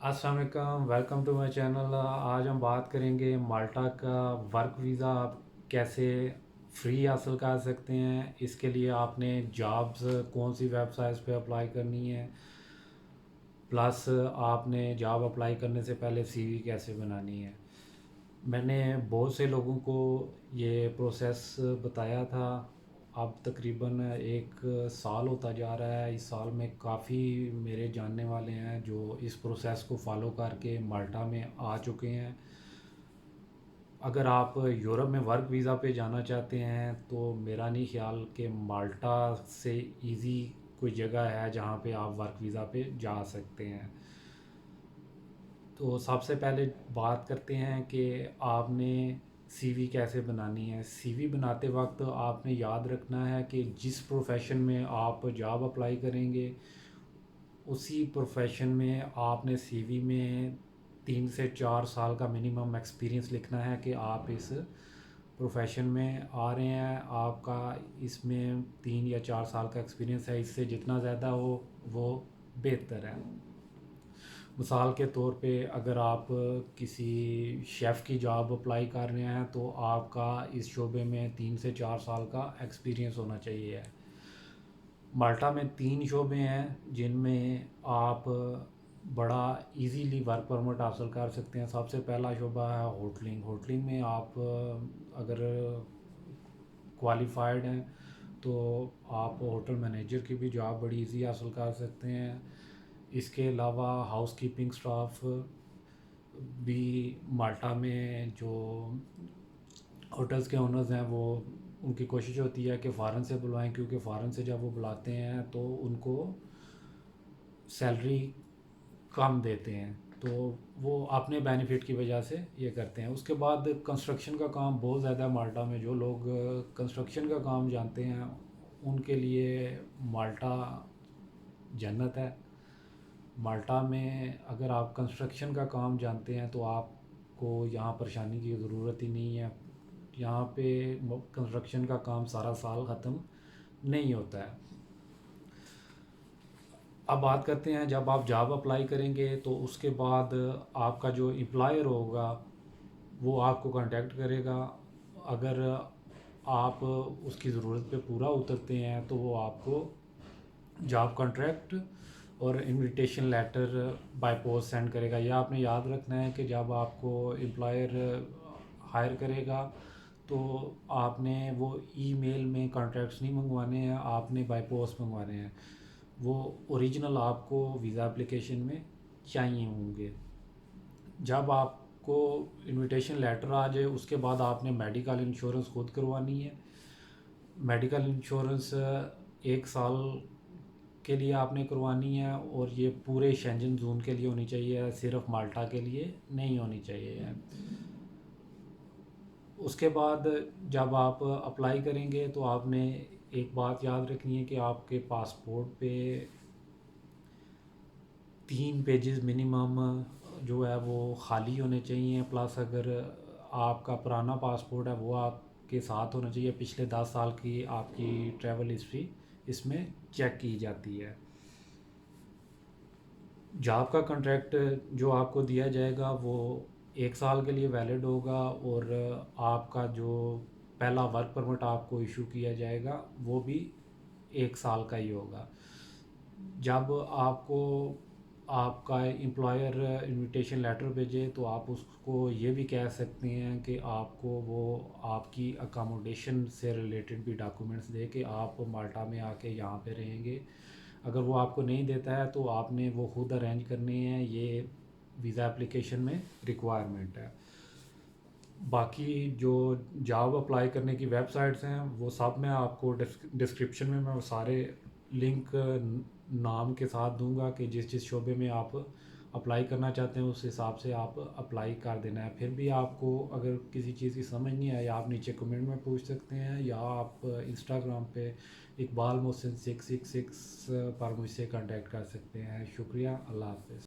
अस्सलाम वालेकुम, welcome to my channel. आज हम बात करेंगे माल्टा का वर्क वीज़ा आप कैसे फ्री हासिल कर सकते हैं। इसके लिए आपने जॉब्स कौन सी वेबसाइट्स पे अप्लाई करनी है, प्लस आपने जॉब अप्लाई करने से पहले सीवी कैसे बनानी है। मैंने बहुत से लोगों को ये प्रोसेस बताया था। अब तकरीबन 1 साल होता जा रहा है। इस साल में काफ़ी मेरे जानने वाले हैं जो इस प्रोसेस को फॉलो करके माल्टा में आ चुके हैं। अगर आप यूरोप में वर्क वीज़ा पे जाना चाहते हैं तो मेरा नहीं ख्याल कि माल्टा से इजी कोई जगह है जहाँ पे आप वर्क वीज़ा पे जा सकते हैं। तो सबसे पहले बात करते हैं कि आपने सीवी कैसे बनानी है। सीवी बनाते वक्त आपने याद रखना है कि जिस प्रोफेशन में आप जॉब अप्लाई करेंगे उसी प्रोफेशन में आपने सीवी में 3 से 4 साल का मिनिमम एक्सपीरियंस लिखना है कि आप इस प्रोफेशन में आ रहे हैं, आपका इसमें 3 या 4 साल का एक्सपीरियंस है। इससे जितना ज़्यादा हो वो बेहतर है। मिसाल के तौर पे अगर आप किसी शेफ़ की जॉब अप्लाई कर रहे हैं तो आपका इस शोबे में 3 से 4 साल का एक्सपीरियंस होना चाहिए। माल्टा में 3 शोबे हैं जिनमें आप बड़ा इजीली वर्क परमिट हासिल कर सकते हैं। सबसे पहला शोबा है होटलिंग। होटलिंग में आप अगर क्वालिफाइड हैं तो आप होटल मैनेजर की भी जॉब बड़ी इजी हासिल कर सकते हैं। इसके अलावा हाउस कीपिंग स्टाफ भी माल्टा में जो होटल्स के ओनर्स हैं वो उनकी कोशिश होती है कि फ़ॉरेन से बुलवाएं, क्योंकि फ़ॉरेन से जब वो बुलाते हैं तो उनको सैलरी कम देते हैं, तो वो अपने बेनिफिट की वजह से ये करते हैं। उसके बाद कंस्ट्रक्शन का काम बहुत ज़्यादा है माल्टा में। जो लोग कंस्ट्रक्शन का काम जानते हैं उनके लिए माल्टा जन्नत है। माल्टा में अगर आप कंस्ट्रक्शन का काम जानते हैं तो आपको यहाँ परेशानी की ज़रूरत ही नहीं है। यहाँ पे कंस्ट्रक्शन का काम सारा साल ख़त्म नहीं होता है। अब बात करते हैं जब आप जॉब अप्लाई करेंगे तो उसके बाद आपका जो एम्प्लॉयर होगा वो आपको कांटेक्ट करेगा। अगर आप उसकी ज़रूरत पे पूरा उतरते हैं तो वो आपको जॉब कॉन्ट्रैक्ट और invitation letter by post send करेगा। यह आपने याद रखना है कि जब आपको एम्प्लॉयर हायर करेगा तो आपने वो ईमेल में कॉन्ट्रैक्ट्स नहीं मंगवाने हैं, आपने बाय पोस्ट मंगवाने हैं। वो ओरिजिनल आपको वीज़ा एप्लीकेशन में चाहिए होंगे। जब आपको इनविटेशन लेटर आ जाए उसके बाद आपने मेडिकल इंश्योरेंस खुद करवानी है। मेडिकल इंश्योरेंस 1 साल के लिए आपने करवानी है और ये पूरे शेंजन जोन के लिए होनी चाहिए, सिर्फ माल्टा के लिए नहीं होनी चाहिए। उसके बाद जब आप अप्लाई करेंगे तो आपने एक बात याद रखनी है कि आपके पासपोर्ट पे 3 पेजेस मिनिमम जो है वो ख़ाली होने चाहिए। प्लस अगर आपका पुराना पासपोर्ट है वो आपके साथ होना चाहिए। पिछले 10 साल की आपकी ट्रैवल हिस्ट्री इसमें चेक की जाती है। जॉब का कॉन्ट्रैक्ट जो आपको दिया जाएगा वो 1 साल के लिए वैलिड होगा और आपका जो पहला वर्क परमिट आपको इशू किया जाएगा वो भी 1 साल का ही होगा। जब आपको आपका एम्प्लॉयर इनविटेशन लेटर भेजे तो आप उसको ये भी कह सकते हैं कि आपको वो आपकी अकोमोडेशन से रिलेटेड भी डॉक्यूमेंट्स दे कि आप माल्टा में आके यहाँ पे रहेंगे। अगर वो आपको नहीं देता है तो आपने वो खुद अरेंज करने हैं। ये वीज़ा एप्लीकेशन में रिक्वायरमेंट है। बाकी जो जॉब अप्लाई करने की वेबसाइट्स हैं वो सब मैं आपको डिस्क्रिप्शन में मैं वो सारे लिंक नाम के साथ दूंगा कि जिस जिस शोबे में आप अप्लाई करना चाहते हैं उस हिसाब से आप अप्लाई कर देना है। फिर भी आपको अगर किसी चीज़ की समझ नहीं आई आप नीचे कमेंट में पूछ सकते हैं या आप इंस्टाग्राम पे इकबाल मोहसिन 666 पर मुझसे कांटेक्ट कर सकते हैं। शुक्रिया, अल्लाह हाफ़िज़।